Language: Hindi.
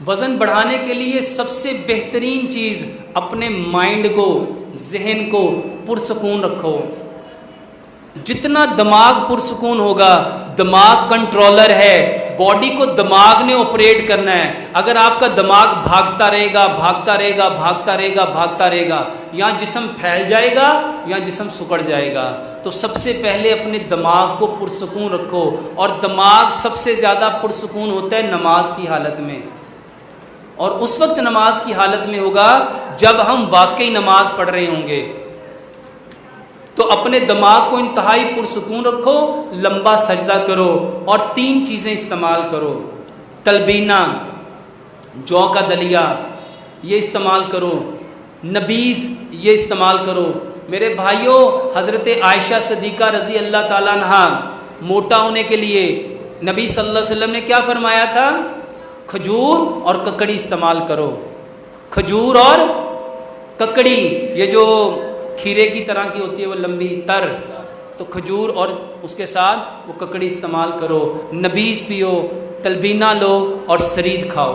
वज़न बढ़ाने के लिए सबसे बेहतरीन चीज़, अपने माइंड को, जहन को पुरसकून रखो। जितना दिमाग पुरसकून होगा, दिमाग कंट्रोलर है, बॉडी को दिमाग ने ऑपरेट करना है। अगर आपका दिमाग भागता रहेगा भागता रहेगा भागता रहेगा भागता रहेगा, या जिस्म फैल जाएगा या जिस्म सिकुड़ जाएगा। तो सबसे पहले अपने दिमाग को पुरसकून रखो, और दिमाग सबसे ज़्यादा पुरसकून होता है नमाज की हालत में। और उस वक्त नमाज की हालत में होगा जब हम वाकई नमाज पढ़ रहे होंगे। तो अपने दिमाग को इंतहाई पुरसकून रखो, लंबा सजदा करो, और 3 चीज़ें इस्तेमाल करो। तलबीना, जौ का दलिया, ये इस्तेमाल करो। नबीज़, ये इस्तेमाल करो। मेरे भाइयों, हज़रत आयशा सिद्दीक़ा रज़ी अल्लाह ताला अन्हा मोटा होने के लिए नबी सल्लल्लाहु अलैहि वसल्लम ने क्या फरमाया था? खजूर और ककड़ी इस्तेमाल करो। खजूर और ककड़ी, ये जो खीरे की तरह की होती है वो लंबी तर, तो खजूर और उसके साथ वो ककड़ी इस्तेमाल करो। नबीज़ पियो, तलबीना लो और सरीद खाओ।